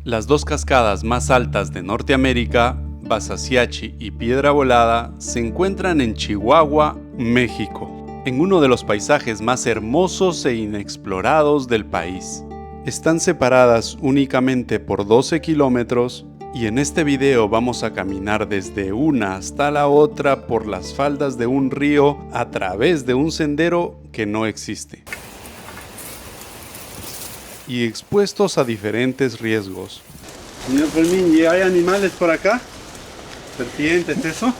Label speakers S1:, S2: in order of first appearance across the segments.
S1: Las dos cascadas más altas de Norteamérica, Basasiachi y Piedra Volada, se encuentran en Chihuahua, México, en uno de los paisajes más hermosos e inexplorados del país. Están separadas únicamente por 12 kilómetros y en este video vamos a caminar desde una hasta la otra por las faldas de un río a través de un sendero que no existe. Y expuestos a diferentes riesgos.
S2: Señor Fermín, ¿y hay animales por acá? ¿Serpientes, eso?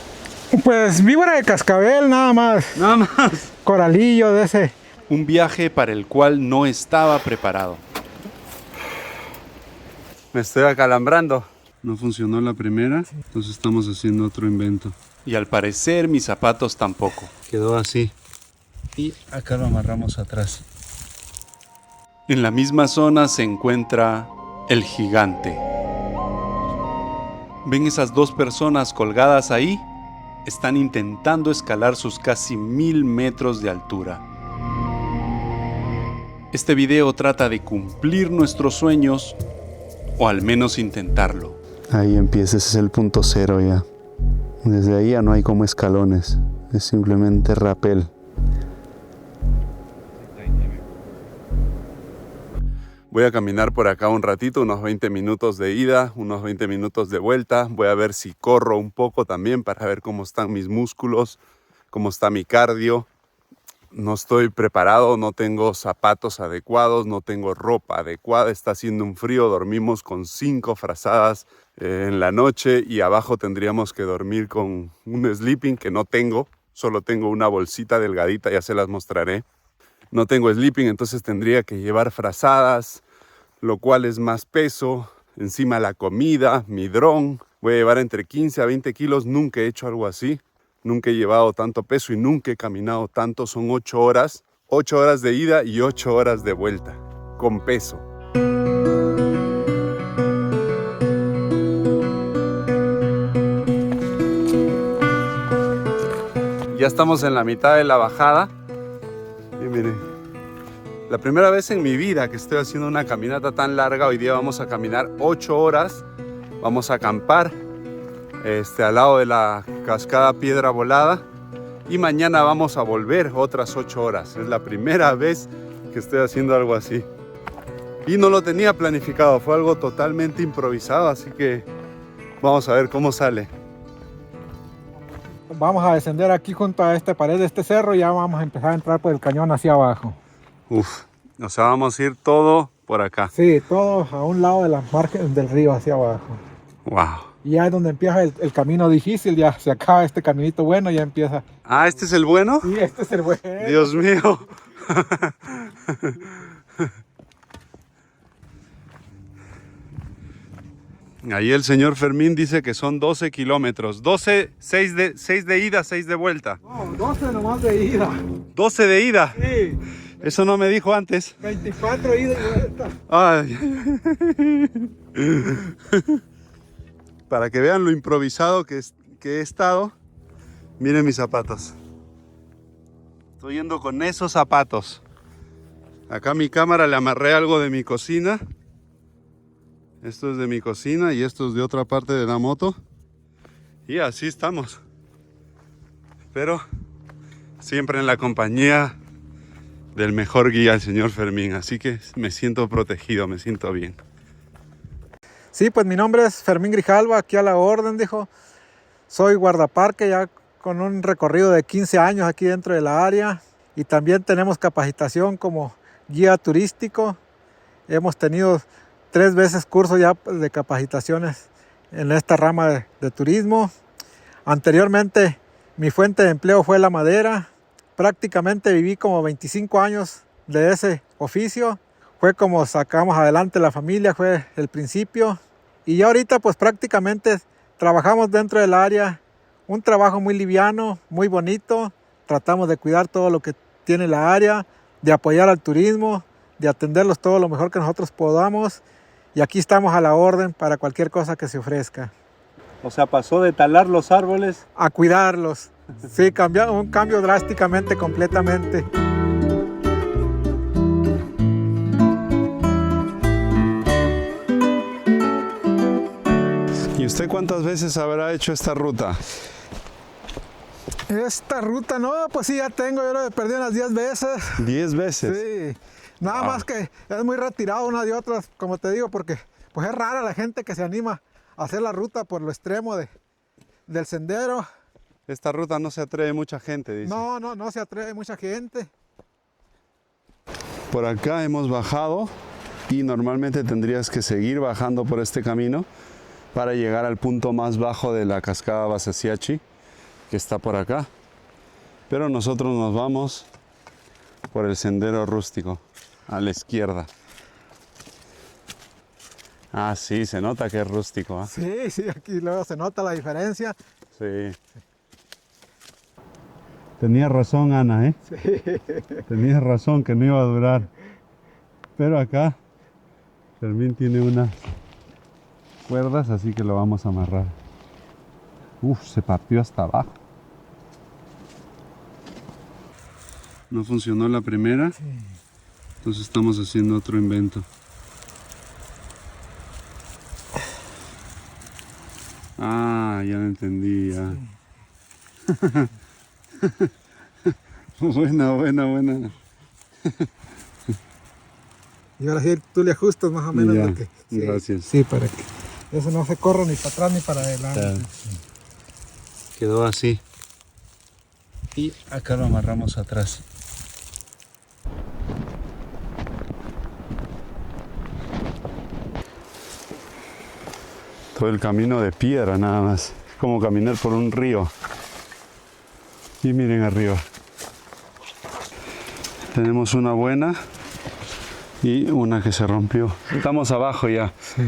S3: Pues víbora de cascabel nada más.
S2: Nada más.
S3: Coralillo de ese.
S1: Un viaje para el cual no estaba preparado.
S2: Me estoy acalambrando. No funcionó la primera, entonces estamos haciendo otro invento.
S1: Y al parecer mis zapatos tampoco.
S2: Quedó así. Y acá lo amarramos atrás.
S1: En la misma zona se encuentra el gigante. ¿Ven esas dos personas colgadas ahí? Están intentando escalar sus casi 1000 metros de altura. Este video trata de cumplir nuestros sueños, o al menos intentarlo.
S2: Ahí empieza, ese es el punto cero ya. Desde ahí ya no hay como escalones, es simplemente rapel.
S1: Voy a caminar por acá un ratito, unos 20 minutos de ida, unos 20 minutos de vuelta. Voy a ver si corro un poco también para ver cómo están mis músculos, cómo está mi cardio. No estoy preparado, no tengo zapatos adecuados, no tengo ropa adecuada. Está haciendo un frío, dormimos con 5 frazadas en la noche y abajo tendríamos que dormir con un sleeping que no tengo. Solo tengo una bolsita delgadita, ya se las mostraré. No tengo sleeping, entonces tendría que llevar frazadas, lo cual es más peso. Encima la comida, mi dron. Voy a llevar entre 15 a 20 kilos. Nunca he hecho algo así. Nunca he llevado tanto peso y nunca he caminado tanto. Son 8 horas. 8 horas de ida y 8 horas de vuelta. Con peso. Ya estamos en la mitad de la bajada. Y miren, la primera vez en mi vida que estoy haciendo una caminata tan larga. Hoy día vamos a caminar 8 horas. Vamos a acampar al lado de la cascada Piedra Volada. Y mañana vamos a volver otras 8 horas. Es la primera vez que estoy haciendo algo así. Y no lo tenía planificado, fue algo totalmente improvisado. Así que vamos a ver cómo sale.
S3: Vamos a descender aquí junto a esta pared de este cerro y ya vamos a empezar a entrar por el cañón hacia abajo.
S2: O sea, vamos a ir todo por acá.
S3: Sí, todo a un lado de la margen del río hacia abajo.
S2: Wow.
S3: Y ya es donde empieza el camino difícil, ya se acaba este caminito bueno, ya empieza.
S2: Ah, ¿este es el bueno?
S3: Sí, este es el bueno.
S2: Dios mío. Ahí el señor Fermín dice que son 12 kilómetros. 12, 6 de ida, 6 de vuelta.
S3: No, 12 nomás de ida.
S2: 12 de ida.
S3: Sí.
S2: Eso no me dijo antes.
S3: 24 ida y vuelta.
S2: Ay. Para que vean lo improvisado que he estado. Miren mis zapatos. Estoy yendo con esos zapatos. Acá a mi cámara le amarré algo de mi cocina. Esto es de mi cocina y esto es de otra parte de la moto. Y así estamos. Pero siempre en la compañía del mejor guía, el señor Fermín. Así que me siento protegido, me siento bien.
S3: Sí, pues mi nombre es Fermín Grijalva, aquí a la orden, dijo. Soy guardaparque ya con un recorrido de 15 años aquí dentro de la área. Y también tenemos capacitación como guía turístico. Hemos tenido 3 veces curso ya de capacitaciones en esta rama de turismo. Anteriormente mi fuente de empleo fue la madera. Prácticamente viví como 25 años de ese oficio. Fue como sacamos adelante la familia, fue el principio. Y ya ahorita pues prácticamente trabajamos dentro del área. Un trabajo muy liviano, muy bonito. Tratamos de cuidar todo lo que tiene la área, de apoyar al turismo, de atenderlos todo lo mejor que nosotros podamos. Y aquí estamos a la orden para cualquier cosa que se ofrezca.
S2: O sea, pasó de talar los árboles
S3: a cuidarlos. Sí, un cambio drásticamente, completamente.
S2: ¿Y usted cuántas veces habrá hecho esta ruta?
S3: Esta ruta, no, pues sí, ya tengo, yo lo he perdido unas 10 veces.
S2: 10 veces.
S3: Sí, nada más que es muy retirado una de otras, como te digo, porque pues es rara la gente que se anima a hacer la ruta por lo extremo del sendero.
S2: Esta ruta no se atreve mucha gente, dice.
S3: No se atreve mucha gente.
S2: Por acá hemos bajado y normalmente tendrías que seguir bajando por este camino para llegar al punto más bajo de la cascada Wasasiachi, que está por acá. Pero nosotros nos vamos por el sendero rústico, a la izquierda. Ah, sí, se nota que es rústico, ¿eh?
S3: Sí, aquí luego se nota la diferencia.
S2: Sí. Tenía razón, Ana, ¿eh?
S3: Sí.
S2: Tenías razón que no iba a durar. Pero acá Fermín tiene unas cuerdas, así que lo vamos a amarrar. Uf, se partió hasta abajo. No funcionó la primera,
S3: Sí.
S2: entonces estamos haciendo otro invento. Ah, ya lo entendí, ya. Buena.
S3: Y ahora sí, tú le ajustas más o menos
S2: Ya,
S3: lo que... Sí,
S2: gracias.
S3: sí, para que eso no se corra ni para atrás ni para adelante.
S2: Quedó así. Y acá lo amarramos atrás. Todo el camino de piedra nada más. Es como caminar por un río. Y miren arriba. Tenemos una buena y una que se rompió. Estamos abajo ya.
S3: Sí.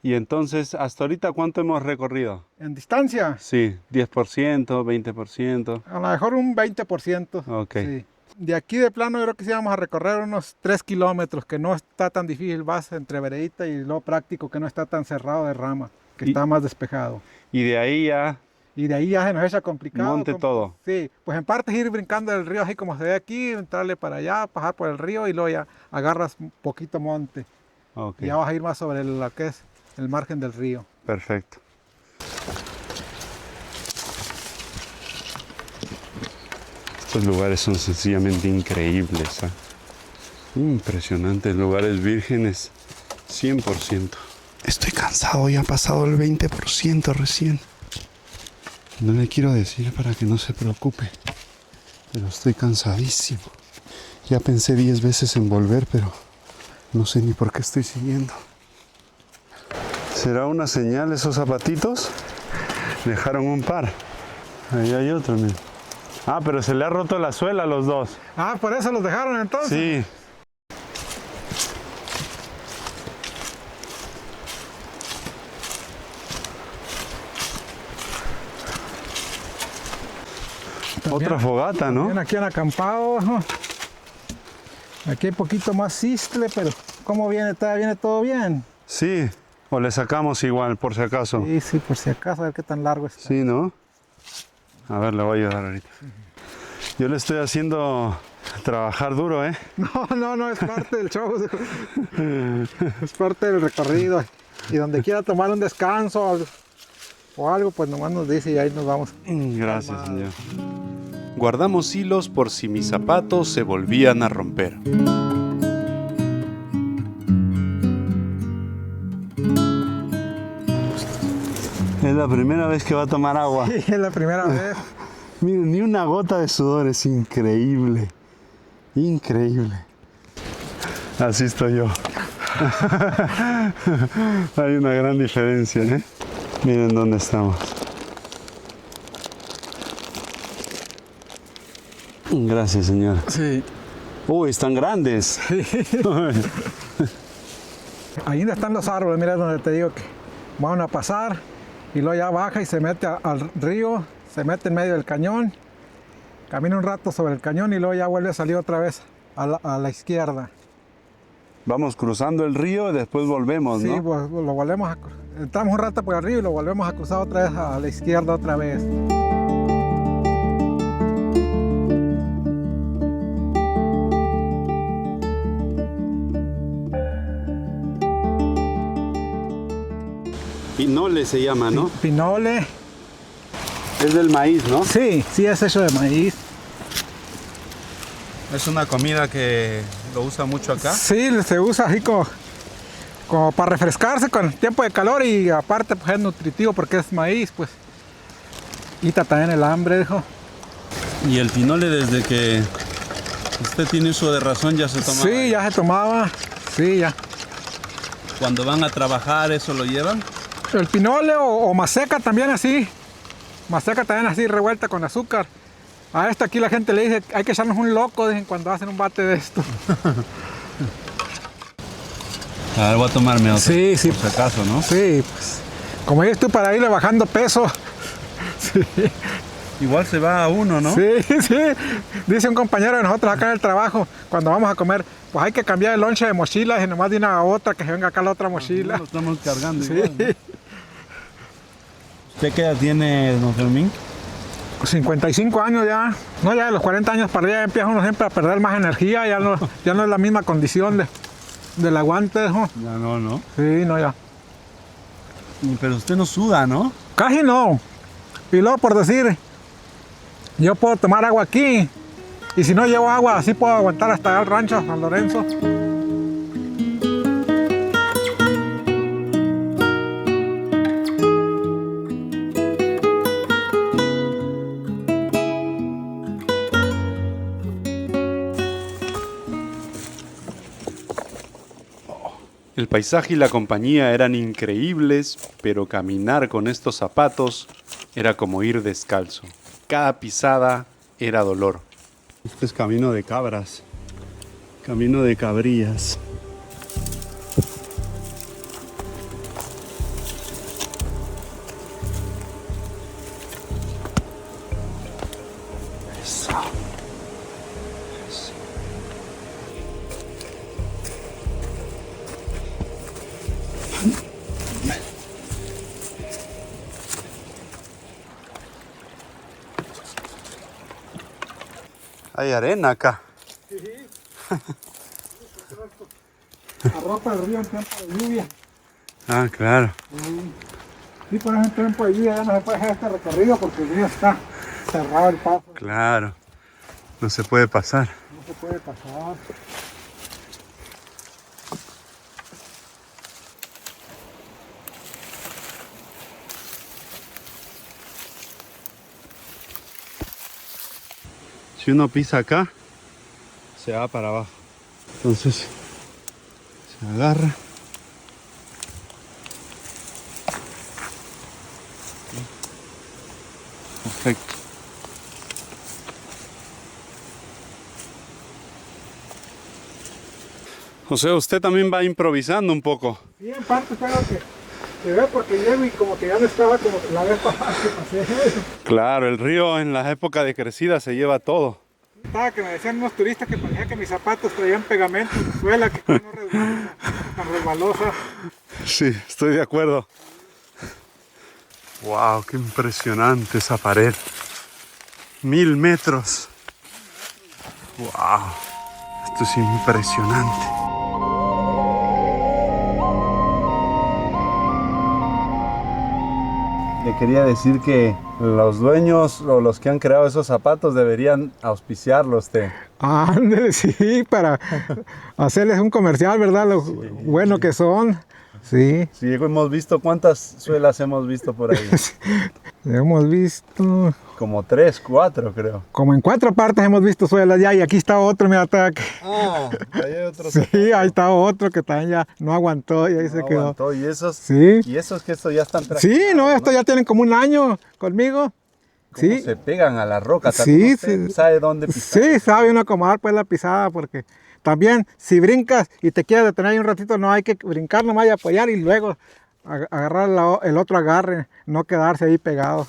S2: Y entonces, hasta ahorita, ¿cuánto hemos recorrido?
S3: En distancia,
S2: Sí, 10%, 20%.
S3: a lo mejor un 20%.
S2: Ok.
S3: Sí. De aquí de plano yo creo que sí vamos a recorrer unos 3 kilómetros, que no está tan difícil, vas entre veredita y lo práctico, que no está tan cerrado de rama, que
S2: Y-
S3: está más despejado.
S2: Y de ahí ya,
S3: Y de ahí ya se nos echa complicado.
S2: monte todo.
S3: Sí, pues en parte es ir brincando el río así como se ve aquí, entrarle para allá, pasar por el río y luego ya agarras un poquito monte.
S2: Ok,
S3: Y ya vas a ir más sobre lo que es el margen del río.
S2: perfecto. Estos lugares son sencillamente increíbles, ¿ah? Impresionantes, lugares vírgenes, 100%. Estoy cansado, ya ha pasado el 20% recién. No le quiero decir para que no se preocupe, pero estoy cansadísimo. Ya pensé 10 veces en volver, pero no sé ni por qué estoy siguiendo. ¿Será una señal esos zapatitos? Dejaron un par. Ahí hay otro, mira. Ah, pero se le ha roto la suela a los dos.
S3: Ah, por eso los dejaron entonces.
S2: Sí. Otra fogata, ¿no?
S3: También aquí han acampado. Ajá. Aquí hay poquito más cistle, pero ¿cómo viene? ¿Todavía viene todo bien?
S2: Sí. O le sacamos igual, por si acaso.
S3: Sí, sí, por si acaso, a ver qué tan largo está.
S2: Sí, ¿no? A ver, le voy a ayudar ahorita. Yo le estoy haciendo trabajar duro, ¿eh?
S3: No, es parte del show. Es parte del recorrido. Y donde quiera tomar un descanso o algo, pues nomás nos dice y ahí nos vamos.
S2: Gracias, señor.
S1: Guardamos hilos por si mis zapatos se volvían a romper.
S2: Es la primera vez que va a tomar agua.
S3: Sí, es la primera vez.
S2: Miren, ni una gota de sudor, es increíble. Increíble. Así estoy yo. Hay una gran diferencia, ¿eh? Miren dónde estamos. Gracias, señor.
S3: Sí.
S2: Uy, están grandes.
S3: Ahí están los árboles, mira donde te digo que van a pasar y luego ya baja y se mete al río, se mete en medio del cañón, camina un rato sobre el cañón y luego ya vuelve a salir otra vez a la izquierda.
S2: Vamos cruzando el río y después volvemos,
S3: Sí,
S2: ¿no?
S3: pues lo volvemos entramos un rato por el río y lo volvemos a cruzar otra vez a la izquierda otra vez.
S2: Pinole se llama, ¿no?
S3: Pinole.
S2: Es del maíz, ¿no?
S3: Sí, sí es hecho de maíz.
S2: Es una comida que lo usa mucho acá.
S3: Sí, se usa así como para refrescarse con el tiempo de calor y aparte pues es nutritivo porque es maíz, pues. Quita también el hambre, hijo.
S2: Y el pinole desde que usted tiene uso de razón ya se toma.
S3: Sí, ya se tomaba. Sí, ya.
S2: Cuando van a trabajar, ¿eso lo llevan?
S3: El pinole o maseca también así. Maseca también así revuelta con azúcar. A esto aquí la gente le dice, hay que echarnos un loco, dicen, cuando hacen un bate de esto.
S2: A ver, voy a tomarme otro.
S3: Sí, sí.
S2: Por si acaso, ¿no?
S3: Sí, pues. Como dices tú, para irle bajando peso. Sí.
S2: Igual se va a uno, ¿no?
S3: Sí, sí. Dice un compañero de nosotros acá en el trabajo, cuando vamos a comer, pues hay que cambiar el lonche de mochilas y nomás de una a otra, que se venga acá la otra mochila.
S2: No lo estamos cargando
S3: Sí.
S2: igual, ¿no? ¿Usted qué edad tiene, don Fermín?
S3: 55 años ya. No, ya de los 40 años para allá empieza uno siempre a perder más energía, ya no es la misma condición del aguante, ¿no?
S2: Ya no, ¿no?
S3: Sí, no, ya.
S2: Pero usted no suda, ¿no?
S3: Casi no. Y luego por decir, yo puedo tomar agua aquí y si no llevo agua así puedo aguantar hasta allá al rancho San Lorenzo.
S1: El paisaje y la compañía eran increíbles, pero caminar con estos zapatos era como ir descalzo. Cada pisada era dolor.
S2: Este es camino de cabras. Camino de cabrillas. Eso. Eso. Hay arena acá.
S3: Arropa el río en tiempo de lluvia.
S2: Ah, claro.
S3: Sí, por ejemplo, en tiempo de lluvia ya no se puede hacer este recorrido porque el río está cerrado el paso.
S2: Claro. No se puede pasar.
S3: No se puede pasar.
S2: Si uno pisa acá, se va para abajo. Entonces, se agarra. Perfecto. O sea, usted también va improvisando un poco.
S3: Sí, en parte tengo que ver porque llego y como que ya no estaba como la vez pasada que pasé.
S2: Claro, el río en la época de crecida se lleva todo.
S3: Estaba que me decían unos turistas que parecía que mis zapatos traían pegamento en suela, que no resbalosa, tan resbalosa.
S2: Sí, estoy de acuerdo. Wow, qué impresionante esa pared. 1000 metros. Wow, esto es impresionante. Le quería decir que los dueños o los que han creado esos zapatos deberían auspiciarlos, usted.
S3: Ándale, sí, para hacerles un comercial, ¿verdad? Lo bueno que son. Sí.
S2: Sí, hemos visto, ¿cuántas suelas hemos visto por ahí?
S3: Hemos visto,
S2: Como 3, 4 creo.
S3: como en 4 partes hemos visto suelas ya y aquí está otro, mira, está aquí.
S2: Ah, ahí hay otro.
S3: Sí, ahí está otro que también ya no aguantó y ahí se quedó.
S2: Aguantó. ¿Y esos?
S3: Sí.
S2: ¿Y esos que estos ya están
S3: Sí,
S2: practicados,
S3: no, estos ya tienen como un año conmigo.
S2: ¿Cómo
S3: Sí.
S2: se pegan a la roca?
S3: Sí,
S2: También usted
S3: sí.
S2: sabe dónde pisar.
S3: Sí, sabe uno acomodar pues la pisada porque también si brincas y te quieres detener ahí un ratito no hay que brincar nomás y apoyar y luego agarrar el otro agarre, no quedarse ahí pegado.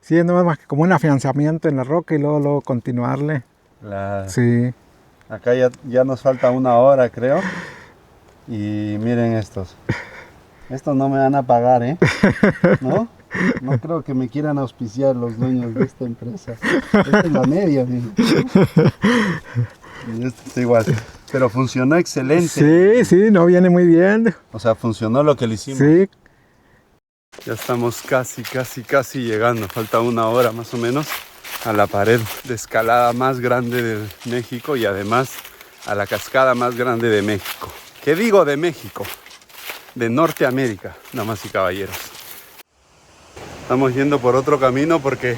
S3: Sí, es nomás más que como un afianzamiento en la roca y luego continuarle. Sí.
S2: Acá ya nos falta 1 hora, creo. Y miren estos. Estos no me van a pagar, ¿eh? ¿No? No creo que me quieran auspiciar los dueños de esta empresa. Esta es la media, miren. Y este está igual. Pero funcionó excelente.
S3: Sí, sí, no viene muy bien.
S2: O sea, funcionó lo que le hicimos.
S3: Sí.
S2: Ya estamos casi llegando. Falta 1 hora más o menos a la pared de escalada más grande de México y además a la cascada más grande de México. ¿Qué digo de México? De Norteamérica, damas y caballeros. Estamos yendo por otro camino porque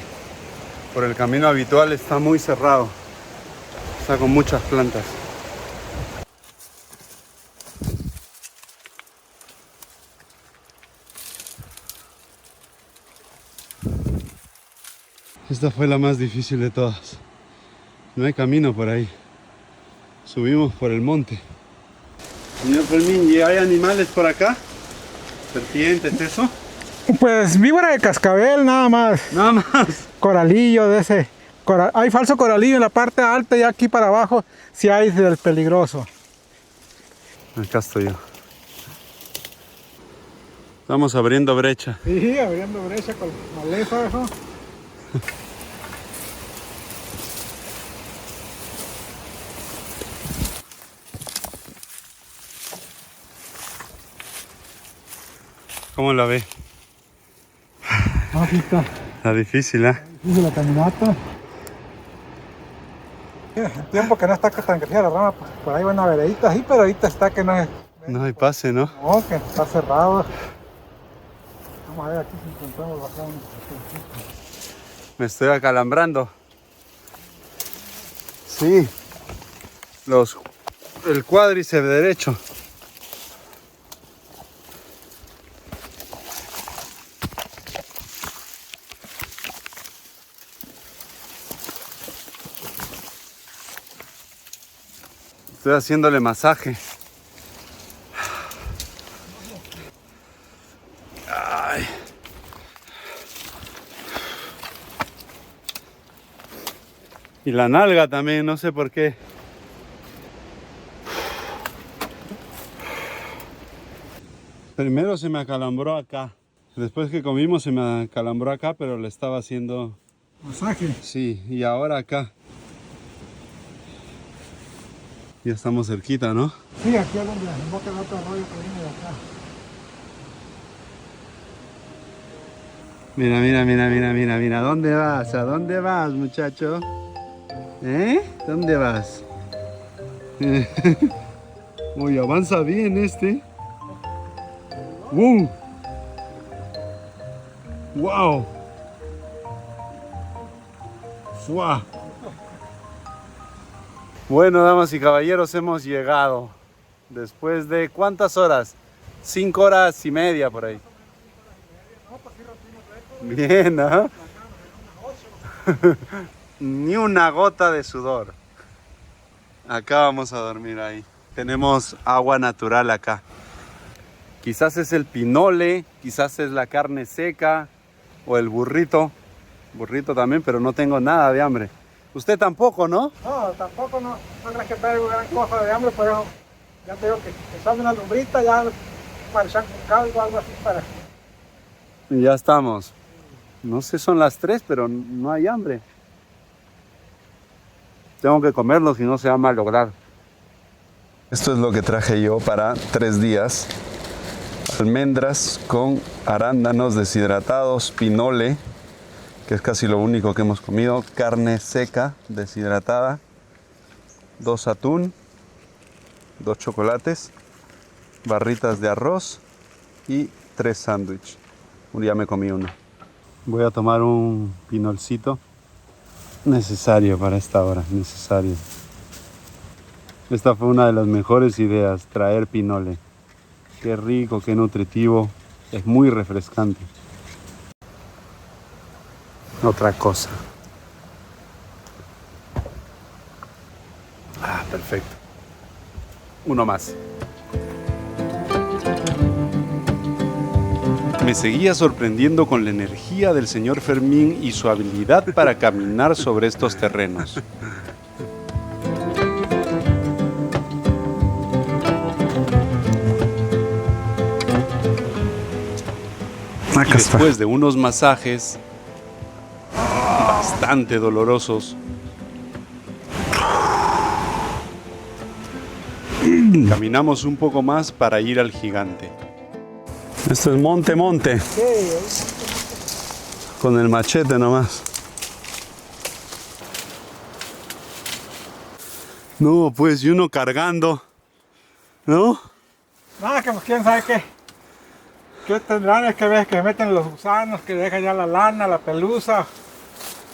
S2: por el camino habitual está muy cerrado. Está con muchas plantas. Esta fue la más difícil de todas. No hay camino por ahí. Subimos por el monte. Señor Fermín, ¿y hay animales por acá? ¿Serpientes, eso?
S3: Pues víbora de cascabel nada más.
S2: Nada más.
S3: Coralillo de ese. Hay falso coralillo en la parte alta y aquí para abajo sí hay del peligroso.
S2: Acá estoy yo. Estamos abriendo brecha.
S3: Sí, abriendo brecha con maleza, eso.
S2: ¿Cómo la ve?
S3: Aquí está.
S2: Está difícil, ¿eh?
S3: Difícil la caminata. El tiempo que no está tan crecida la rama, pues por ahí va una veredita así, pero ahorita está que no es.
S2: No hay pase, ¿no?
S3: No, que está cerrado. Vamos a ver aquí si encontramos bajar un...
S2: Me estoy acalambrando. Sí. El cuádriceps derecho. Estoy haciéndole masaje. Ay. Y la nalga también, no sé por qué. Primero se me acalambró acá. Después que comimos se me acalambró acá, pero le estaba haciendo...
S3: masaje.
S2: Sí, y ahora acá. Ya estamos cerquita, ¿no?
S3: Sí, aquí es donde invoca el otro rollo que viene de acá.
S2: Mira. ¿Dónde vas? ¿A dónde vas, muchacho? ¿Eh? ¿Dónde vas? Uy, avanza bien este. ¡Wow! ¡Suá! Bueno, damas y caballeros, hemos llegado. Después de ¿cuántas horas? 5 horas y media por ahí. Bien, ¿no? Ni una gota de sudor. Acá vamos a dormir ahí. Tenemos agua natural acá. Quizás es el pinole, quizás es la carne seca o el burrito. Burrito también, pero no tengo nada de hambre. Usted tampoco, ¿no?
S3: No, tampoco no crees que traigo gran cosa de hambre, pero ya te digo que echando una lumbrita, ya parecían con caldo o algo así para...
S2: Y ya estamos. No sé, son las 3, pero no hay hambre. Tengo que comerlo, si no se va a malograr. Esto es lo que traje yo para 3 días. Almendras con arándanos deshidratados, pinole, que es casi lo único que hemos comido, carne seca deshidratada, 2 atún, 2 chocolates, barritas de arroz y 3 sándwiches. Un día me comí uno. Voy a tomar un pinolcito necesario para esta hora, necesario. Esta fue una de las mejores ideas, traer pinole. Qué rico, qué nutritivo, es muy refrescante. Otra cosa. Ah, perfecto. Uno más. Me seguía sorprendiendo con la energía del señor Fermín y su habilidad para caminar sobre estos terrenos. Y después de unos masajes bastante dolorosos, caminamos un poco más para ir al gigante. Esto es monte.
S3: Sí,
S2: Con el machete nomás. No, pues, y uno cargando, ¿no?
S3: nada, que pues quién sabe qué tendrán, es que ves que meten los gusanos, que dejan ya la lana, la pelusa,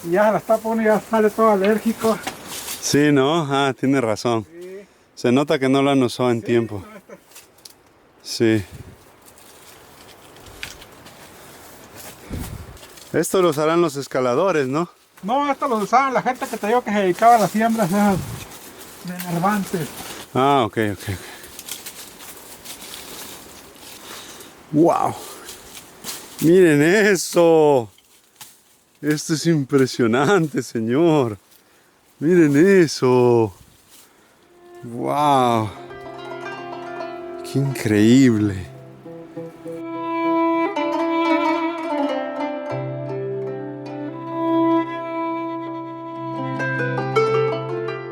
S3: y ya se las tapa uno y ya sale todo alérgico.
S2: Sí, ¿no? Ah, tiene razón.
S3: Sí.
S2: Se nota que no lo han usado en tiempo.
S3: No,
S2: Sí. Esto los harán los escaladores, ¿no?
S3: no, esto lo usaban la gente que te digo que se dedicaba a las siembras esas de nervantes.
S2: Ah, ok. ¡Wow! ¡Miren eso! Esto es impresionante, señor. ¡Miren eso! ¡Wow! ¡Qué increíble!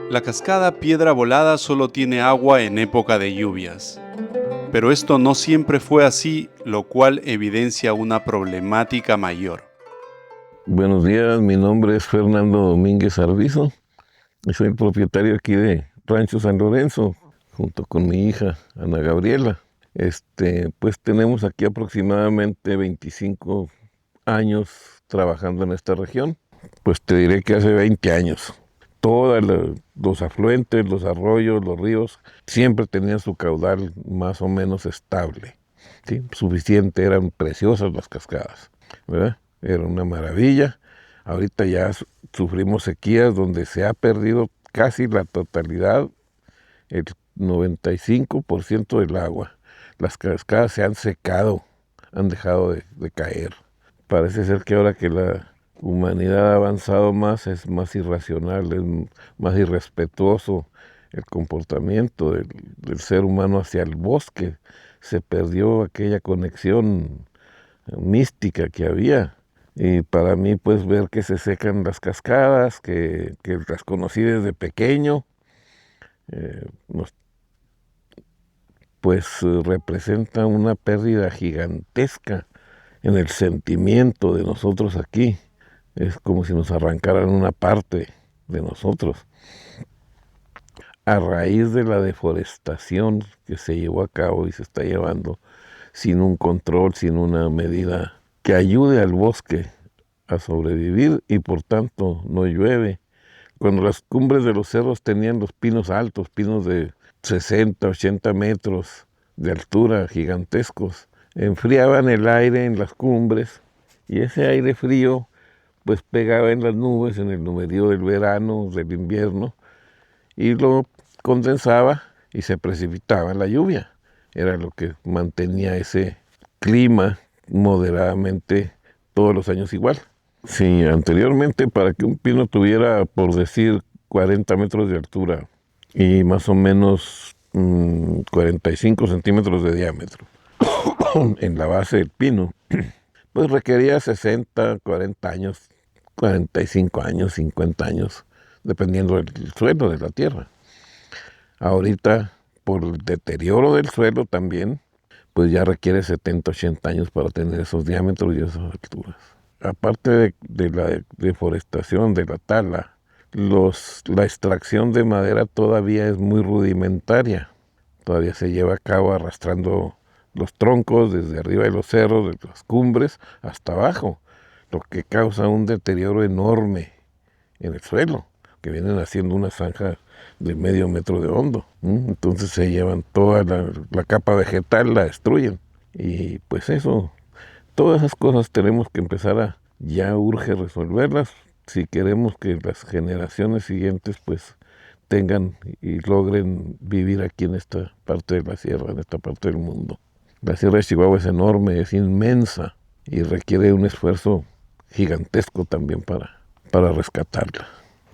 S1: La cascada Piedra Volada solo tiene agua en época de lluvias. Pero esto no siempre fue así, lo cual evidencia una problemática mayor.
S4: Buenos días, mi nombre es Fernando Domínguez Arvizo y soy el propietario aquí de Rancho San Lorenzo, junto con mi hija Ana Gabriela. Pues tenemos aquí aproximadamente 25 años trabajando en esta región. Pues te diré que hace 20 años. Todos los afluentes, los arroyos, los ríos, siempre tenían su caudal más o menos estable, ¿sí? Suficiente, eran preciosas las cascadas, ¿verdad? Era una maravilla. Ahorita ya sufrimos sequías donde se ha perdido casi la totalidad, el 95% del agua. Las cascadas se han secado, han dejado de caer. Parece ser que ahora que la humanidad ha avanzado más, es más irracional, es más irrespetuoso el comportamiento del ser humano hacia el bosque. Se perdió aquella conexión mística que había. Y para mí, pues, ver que se secan las cascadas, que las conocí desde pequeño, representa una pérdida gigantesca en el sentimiento de nosotros aquí. Es como si nos arrancaran una parte de nosotros. A raíz de la deforestación que se llevó a cabo y se está llevando sin un control, sin una medida que ayude al bosque a sobrevivir, y por tanto no llueve. Cuando las cumbres de los cerros tenían los pinos altos, pinos de 60, 80 metros de altura, gigantescos, enfriaban el aire en las cumbres, y ese aire frío pues pegaba en las nubes en el numerío del verano, del invierno, y lo condensaba y se precipitaba la lluvia. Era lo que mantenía ese clima moderadamente todos los años igual. Sí, anteriormente, para que un pino tuviera, por decir, 40 metros de altura y más o menos 45 centímetros de diámetro en la base del pino, pues requería 60, 40 años, 45 años, 50 años, dependiendo del suelo, de la tierra. Ahorita, por el deterioro del suelo también, pues ya requiere 70, 80 años para tener esos diámetros y esas alturas. Aparte de la deforestación, de la tala, la extracción de madera todavía es muy rudimentaria. Todavía se lleva a cabo arrastrando los troncos desde arriba de los cerros, de las cumbres, hasta abajo, lo que causa un deterioro enorme en el suelo, que vienen haciendo una zanja de medio metro de hondo. Entonces se llevan toda la capa vegetal, la destruyen. Y pues eso, todas esas cosas tenemos que empezar ya urge resolverlas si queremos que las generaciones siguientes pues tengan y logren vivir aquí en esta parte de la sierra, en esta parte del mundo. La sierra de Chihuahua es enorme, es inmensa y requiere un esfuerzo gigantesco también para rescatarla.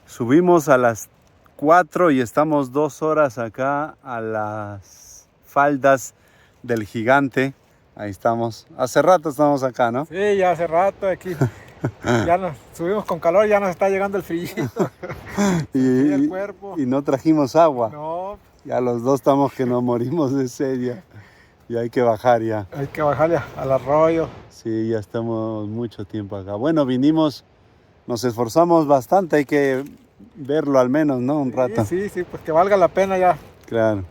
S2: Subimos a las 4 y estamos 2 horas acá a las faldas del Gigante. Ahí estamos. Hace rato estamos acá, ¿no?
S3: Sí, ya hace rato aquí. Ya nos subimos con calor, ya nos está llegando el frío.
S2: y,
S3: el cuerpo.
S2: Y no trajimos agua.
S3: No.
S2: Ya los dos estamos que nos morimos de sed. Y hay que bajar ya.
S3: Hay que bajarle al arroyo.
S2: Sí, ya estamos mucho tiempo acá. Bueno, vinimos, nos esforzamos bastante, hay que verlo al menos, ¿no? Un rato.
S3: Sí, pues que valga la pena ya.
S2: Claro.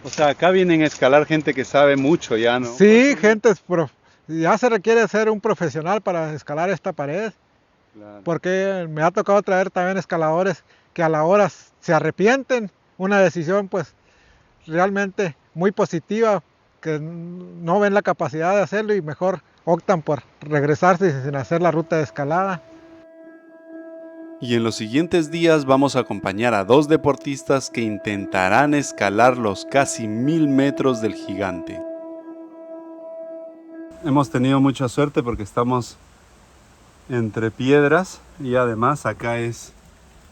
S2: O sea, acá vienen a escalar gente que sabe mucho ya, ¿no?
S3: Sí, gente, ya se requiere ser un profesional para escalar esta pared.
S2: Claro.
S3: Porque me ha tocado traer también escaladores que a la hora se arrepienten. Una decisión pues realmente muy positiva, que no ven la capacidad de hacerlo y mejor optan por regresarse sin hacer la ruta de escalada.
S1: Y en los siguientes días vamos a acompañar a 2 deportistas que intentarán escalar los casi 1000 metros del gigante.
S2: Hemos tenido mucha suerte porque estamos entre piedras y además acá es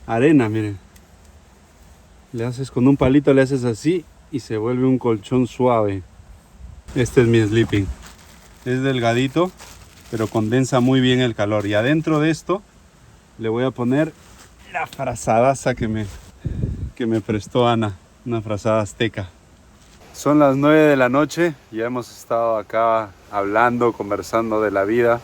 S2: arena, miren. Le haces con un palito, le haces así y se vuelve un colchón suave. Este es mi sleeping. Es delgadito, pero condensa muy bien el calor. Y adentro de esto le voy a poner la frazadaza que me prestó Ana, una frazada azteca. Son las 9 de la noche, ya hemos estado acá hablando, conversando de la vida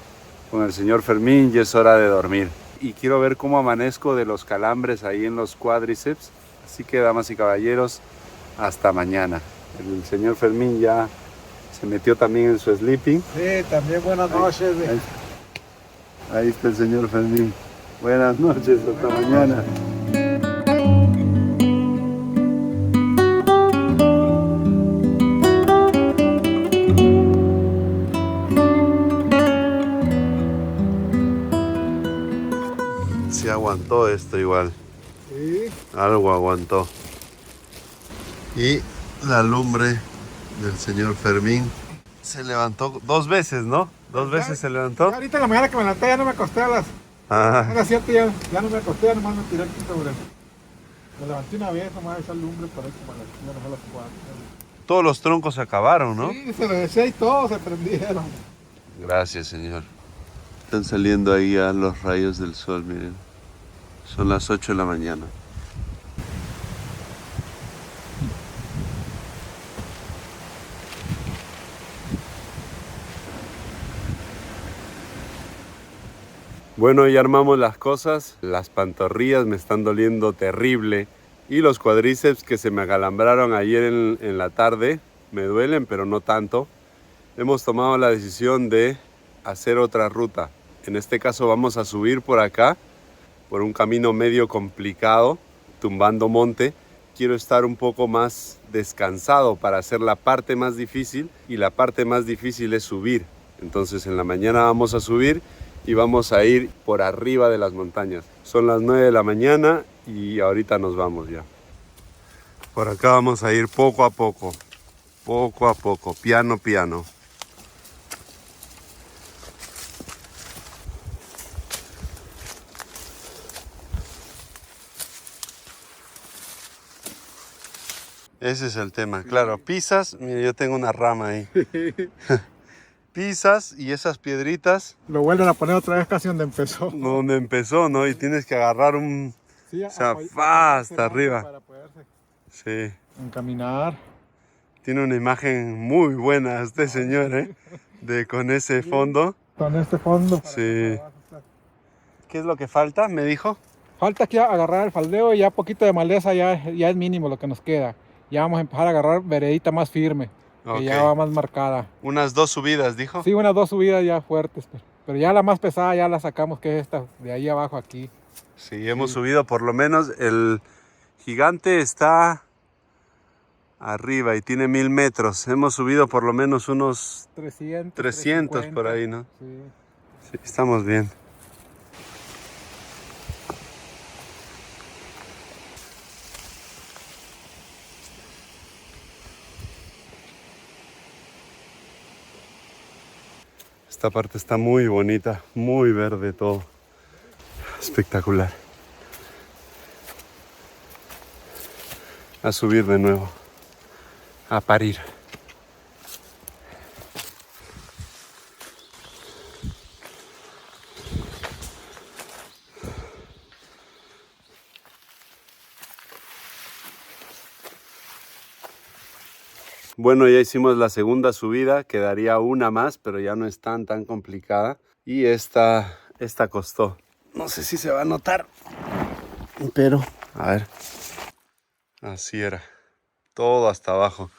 S2: con el señor Fermín y es hora de dormir. Y quiero ver cómo amanezco de los calambres ahí en los cuádriceps. Así que, damas y caballeros, hasta mañana. El señor Fermín ya se metió también en su sleeping.
S3: Sí, también buenas noches.
S2: Ahí está el señor Fermín. Buenas noches, hasta mañana. Sí aguantó esto igual.
S3: Sí.
S2: Algo aguantó. Y la lumbre del señor Fermín se levantó 2 veces, ¿no? 2 veces se levantó.
S3: Ahorita en la mañana que me levanté ya no me acosté a las 7, ya no me acosté, nomás me tiré aquí sobre. Me levanté una vez, nomás esa lumbre por ahí como a las 4.
S2: Todos los troncos se acabaron, ¿no?
S3: Sí, se regresé y todos se prendieron.
S2: Gracias, señor. Están saliendo ahí ya los rayos del sol, miren. Son las 8 de la mañana. Bueno, ya armamos las cosas. Las pantorrillas me están doliendo terrible. Y los cuádriceps que se me acalambraron ayer en la tarde me duelen, pero no tanto. Hemos tomado la decisión de hacer otra ruta. En este caso vamos a subir por acá, por un camino medio complicado, tumbando monte. Quiero estar un poco más descansado para hacer la parte más difícil, y la parte más difícil es subir. Entonces en la mañana vamos a subir y vamos a ir por arriba de las montañas. Son las 9 de la mañana y ahorita nos vamos ya. Por acá vamos a ir poco a poco, piano, piano. Ese es el tema, claro, pisas, mira, yo tengo una rama ahí. Pisas y esas piedritas.
S3: Lo vuelven a poner otra vez casi donde empezó.
S2: Donde empezó, ¿no? Y tienes que agarrar un...
S3: Sí,
S2: o sea, hasta arriba.
S3: Para poderse
S2: Sí.
S3: encaminar.
S2: Tiene una imagen muy buena este señor, ¿eh? Con ese fondo.
S3: Con este fondo.
S2: Sí. ¿Qué es lo que falta? Me dijo.
S3: Falta aquí agarrar el faldeo y ya poquito de maleza ya es mínimo lo que nos queda. Ya vamos a empezar a agarrar veredita más firme, que ya va más marcada.
S2: Unas 2 subidas, dijo.
S3: Sí, unas 2 subidas ya fuertes, pero ya la más pesada ya la sacamos, que es esta de ahí abajo aquí.
S2: Sí, hemos subido por lo menos. El gigante está arriba y tiene 1000 metros. Hemos subido por lo menos unos 300 por ahí, ¿no?
S3: Sí.
S2: Sí, estamos bien. Esta parte está muy bonita, muy verde todo. Espectacular. A subir de nuevo. A parir.
S1: Bueno, ya hicimos la segunda subida, quedaría una más, pero ya no es tan complicada. Y esta costó. No sé si se va a notar, pero a ver. Así era. Todo hasta abajo.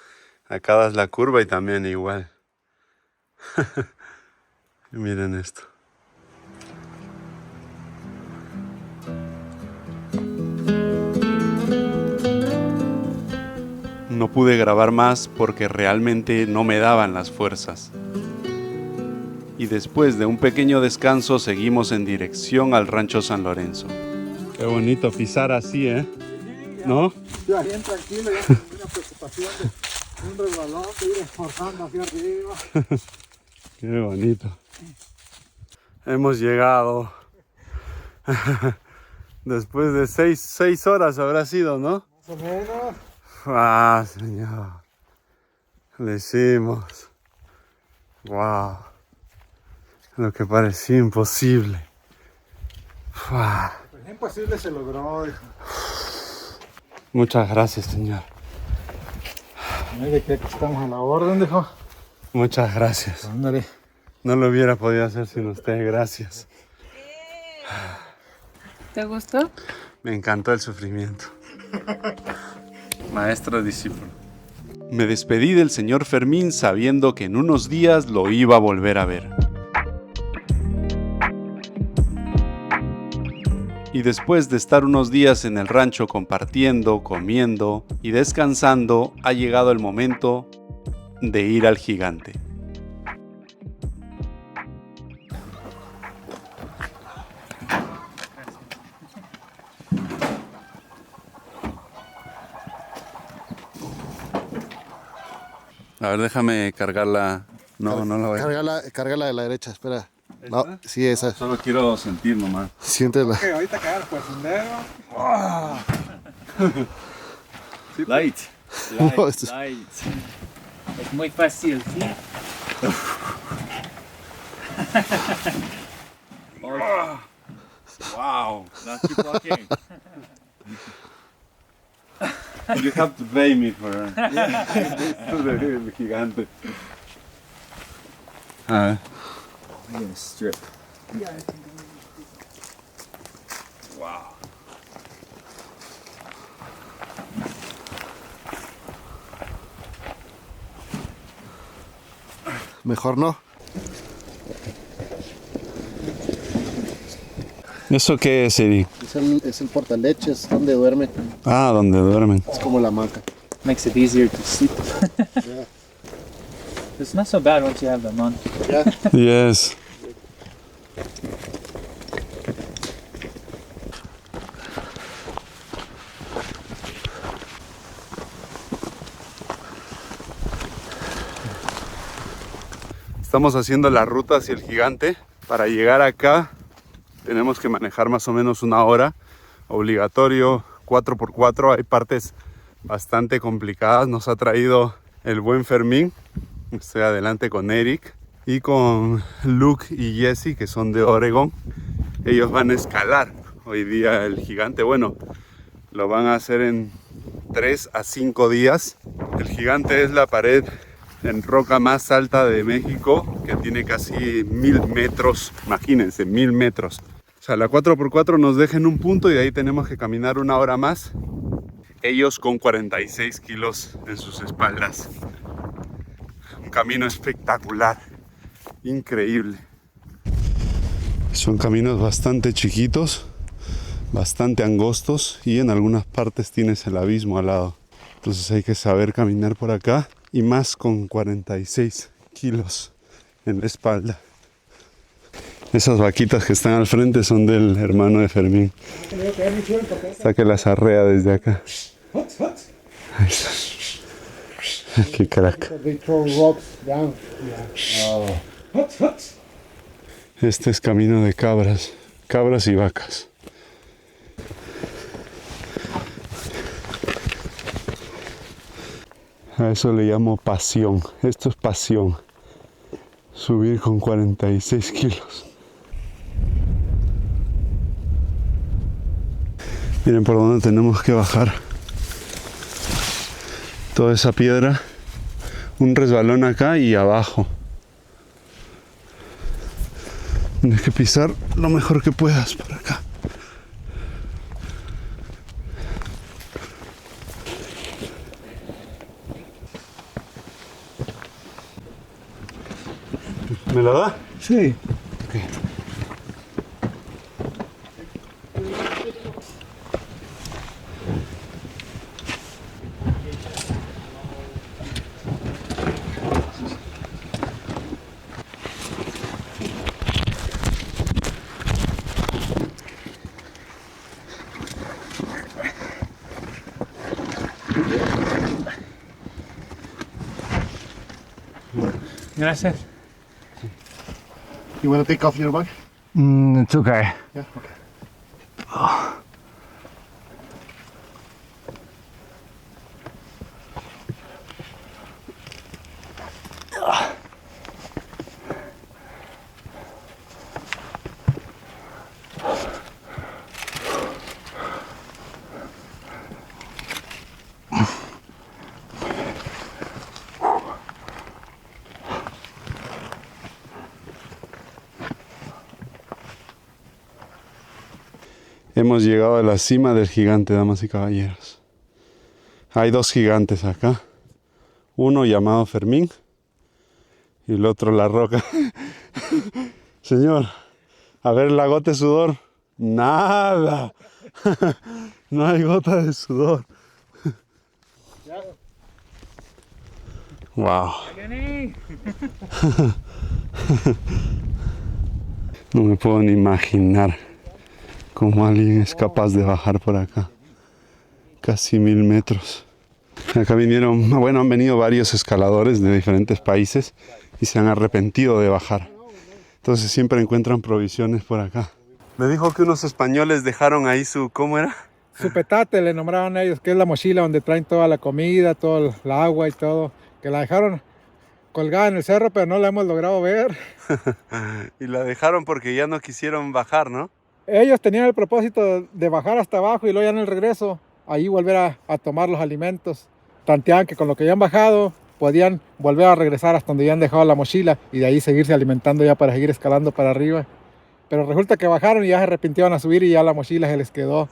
S1: Acá das la curva y también igual. Miren esto. No pude grabar más porque realmente no me daban las fuerzas. Y después de un pequeño descanso seguimos en dirección al Rancho San Lorenzo. Qué bonito pisar así, ¿eh? ¿No?
S3: Ya bien tranquilo, ya sin ninguna preocupación de un resbalón, de ir esforzando hacia arriba.
S1: Qué bonito. Hemos llegado. Después de 6 horas habrá sido, ¿no?
S3: Más o menos.
S1: Ah, señor. Lo hicimos. Wow. Lo que parecía imposible.
S3: Pues imposible se logró, dijo.
S1: Muchas gracias, señor.
S3: Mire que aquí estamos a la orden, dijo.
S1: Muchas gracias.
S3: Ándale.
S1: No lo hubiera podido hacer sin usted, gracias.
S5: ¿Te gustó?
S1: Me encantó el sufrimiento. Maestro discípulo. Me despedí del señor Fermín sabiendo que en unos días lo iba a volver a ver. Y después de estar unos días en el rancho compartiendo, comiendo y descansando, ha llegado el momento de ir al gigante. A ver, déjame cargarla. No la voy a...
S6: Cárgala de la derecha, espera.
S1: ¿Esta?
S6: No, sí, esa.
S1: Solo quiero sentir nomás.
S6: Siéntela.
S3: Ok, ahorita quedar por sendero.
S7: Light.
S6: No, esto es-
S7: Light. Es muy fácil, ¿sí?
S1: Wow.
S7: Now keep walking.
S1: You have to pay me for esto del gigante. A ver.
S7: I'm gonna strip.
S1: Wow.
S6: Mejor no.
S1: ¿Eso qué es, Eric?
S6: Es el portaleches, donde duermen.
S1: Ah, donde duermen.
S6: Es como la hamaca.
S7: Makes it easier to sleep.
S6: Yeah.
S7: It's not so bad once you have them on.
S1: Yes. Estamos haciendo la ruta hacia el gigante. Para llegar acá tenemos que manejar más o menos una hora. Obligatorio 4x4. Hay partes bastante complicadas. Nos ha traído el buen Fermín. Estoy adelante con Eric y con Luke y Jesse, que son de Oregon. Ellos van a escalar hoy día el gigante. Bueno, lo van a hacer en 3 a 5 días. El gigante es la pared en roca más alta de México, que tiene casi 1000 metros. Imagínense, 1000 metros. O sea, la 4x4 nos deja en un punto y de ahí tenemos que caminar una hora más. Ellos con 46 kilos en sus espaldas. Un camino espectacular, increíble. Son caminos bastante chiquitos, bastante angostos y en algunas partes tienes el abismo al lado. Entonces hay que saber caminar por acá y más con 46 kilos en la espalda. Esas vaquitas que están al frente son del hermano de Fermín. Hasta que las arrea desde acá. Qué crack. Este es camino de cabras y vacas. A eso le llamo pasión. Esto es pasión. Subir con 46 kilos. Miren por dónde tenemos que bajar. Toda esa piedra
S2: Un resbalón acá y abajo. Tienes que pisar lo mejor que puedas por acá. ¿Me lo da?
S3: Sí.
S2: Ok.
S7: Gracias.
S6: You want to take off your bag?
S7: It's okay.
S6: Yeah, okay.
S2: Hemos llegado a la cima del gigante, damas y caballeros. Hay dos gigantes acá. Uno llamado Fermín y el otro La Roca. Señor, a ver la gota de sudor. Nada. No hay gota de sudor. Wow. No me puedo ni imaginar cómo alguien es capaz de bajar por acá. Casi 1000 metros. Acá han venido varios escaladores de diferentes países y se han arrepentido de bajar. Entonces siempre encuentran provisiones por acá. Me dijo que unos españoles dejaron ahí ¿cómo era?
S3: Su petate le nombraron ellos, que es la mochila donde traen toda la comida, todo el agua y todo. Que la dejaron colgada en el cerro, pero no la hemos logrado ver.
S2: Y la dejaron porque ya no quisieron bajar, ¿no?
S3: Ellos tenían el propósito de bajar hasta abajo y luego ya en el regreso, ahí volver a tomar los alimentos. Tanteaban que con lo que ya han bajado, podían volver a regresar hasta donde ya han dejado la mochila y de ahí seguirse alimentando ya para seguir escalando para arriba. Pero resulta que bajaron y ya se arrepintieron a subir y ya la mochila se les quedó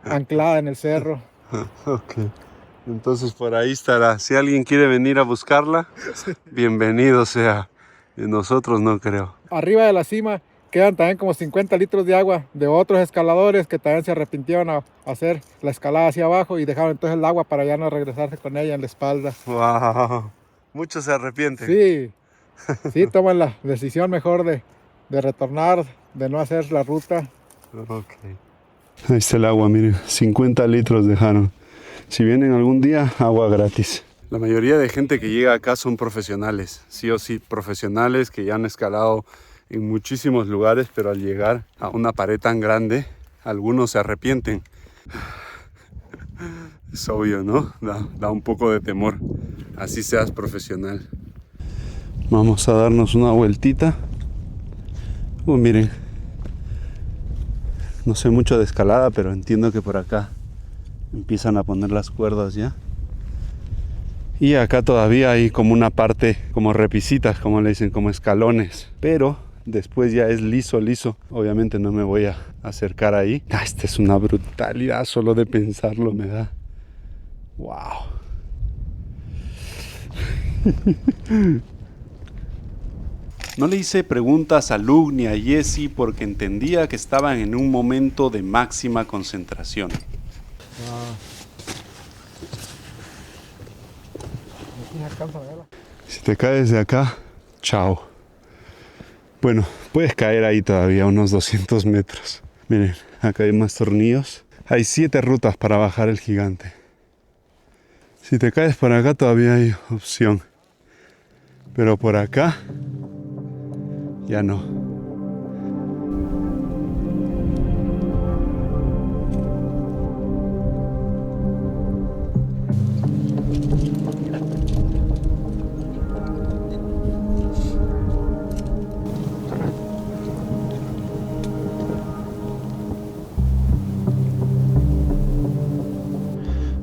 S3: anclada en el cerro.
S2: Ok. Entonces por ahí estará. Si alguien quiere venir a buscarla, bienvenido sea. Y nosotros no creo.
S3: Arriba de la cima quedan también como 50 litros de agua de otros escaladores que también se arrepintieron a hacer la escalada hacia abajo y dejaron entonces el agua para ya no regresarse con ella en la espalda.
S2: Wow. Muchos se arrepienten.
S3: Sí, toman la decisión mejor de retornar, de no hacer la ruta.
S2: Ok. Ahí está el agua, miren. 50 litros dejaron. Si vienen algún día, agua gratis. La mayoría de gente que llega acá son profesionales. Sí o sí, profesionales que ya han escalado en muchísimos lugares, pero al llegar a una pared tan grande, algunos se arrepienten. Es obvio, ¿no? Da un poco de temor. Así seas profesional. Vamos a darnos una vueltita. Miren. No sé mucho de escalada, pero entiendo que por acá empiezan a poner las cuerdas ya. Y acá todavía hay como una parte, como repisitas, como le dicen, como escalones. Pero después ya es liso. Obviamente no me voy a acercar ahí. Esta es una brutalidad, solo de pensarlo me da. ¡Wow! No le hice preguntas a Luke ni a Jesse porque entendía que estaban en un momento de máxima concentración. Si te caes de acá, chao. Bueno, puedes caer ahí todavía unos 200 metros. Miren, acá hay más tornillos. Hay 7 rutas para bajar el gigante. Si te caes por acá todavía hay opción. Pero por acá ya no.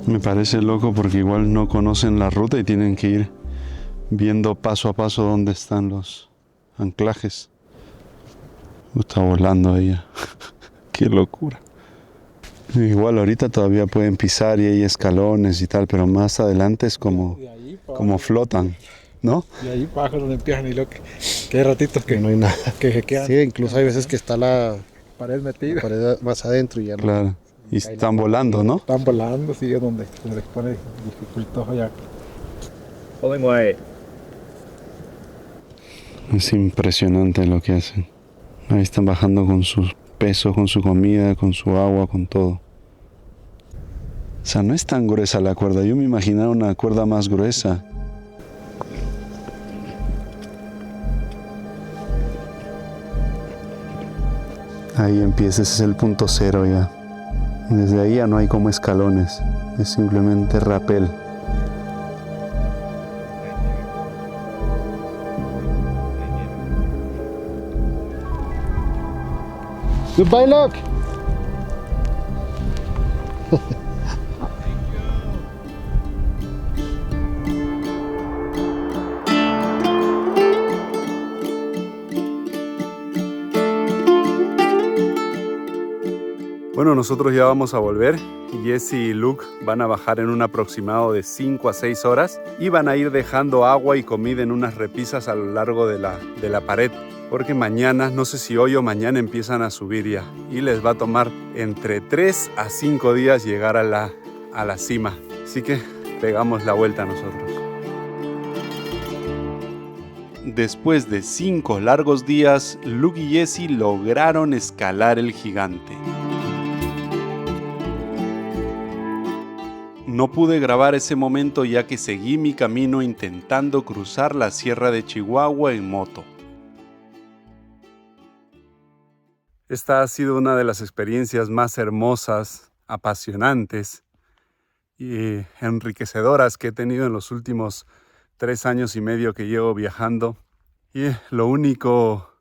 S2: Me parece loco porque igual no conocen la ruta y tienen que ir viendo paso a paso dónde están los anclajes. Está volando ella. Qué locura. Igual ahorita todavía pueden pisar y hay escalones y tal, pero más adelante es como flotan, ¿no?
S3: Y ahí pájaros empiezan y lo que hay ratitos que
S6: No hay nada.
S3: que se quedan
S6: Sí, incluso hay veces que está la
S3: pared metida.
S6: pared más adentro y ya no.
S2: Claro. Y están volando, ¿no?
S3: Están volando, sí, es donde se les pone dificultoso ya.
S2: Es impresionante lo que hacen. Ahí están bajando con sus pesos, con su comida, con su agua, con todo. O sea, no es tan gruesa la cuerda. Yo me imaginaba una cuerda más gruesa. Ahí empieza, ese es el punto cero ya. Desde ahí ya no hay como escalones. Es simplemente rapel.
S6: Goodbye, Luke.
S2: Bueno, nosotros ya vamos a volver. Jesse y Luke van a bajar en un aproximado de 5 a 6 horas y van a ir dejando agua y comida en unas repisas a lo largo de la pared. Porque mañana, no sé si hoy o mañana empiezan a subir ya. Y les va a tomar entre 3 a 5 días llegar a la cima. Así que pegamos la vuelta nosotros. Después de 5 largos días, Luke y Jesse lograron escalar el gigante. No pude grabar ese momento ya que seguí mi camino intentando cruzar la Sierra de Chihuahua en moto. Esta ha sido una de las experiencias más hermosas, apasionantes y enriquecedoras que he tenido en los últimos 3 años y medio que llevo viajando. Y lo único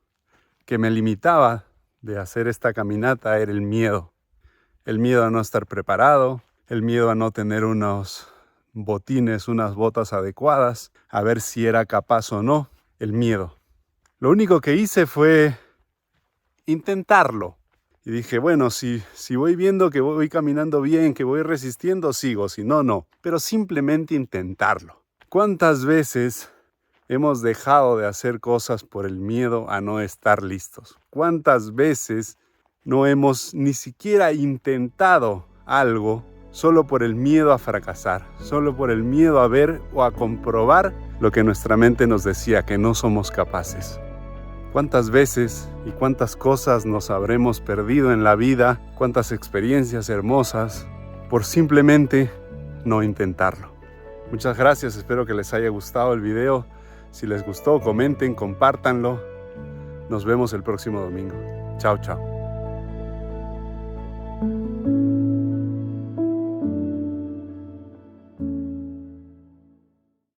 S2: que me limitaba de hacer esta caminata era el miedo. El miedo a no estar preparado, el miedo a no tener unos botines, unas botas adecuadas, a ver si era capaz o no, el miedo. Lo único que hice fue intentarlo. Y dije, bueno, si voy viendo que voy caminando bien, que voy resistiendo, sigo, si no, no. Pero simplemente intentarlo. ¿Cuántas veces hemos dejado de hacer cosas por el miedo a no estar listos? ¿Cuántas veces no hemos ni siquiera intentado algo solo por el miedo a fracasar? Solo por el miedo a ver o a comprobar lo que nuestra mente nos decía, que no somos capaces. ¿Cuántas veces y cuántas cosas nos habremos perdido en la vida? ¿Cuántas experiencias hermosas por simplemente no intentarlo? Muchas gracias, espero que les haya gustado el video. Si les gustó, comenten, compártanlo. Nos vemos el próximo domingo. Chao, chao.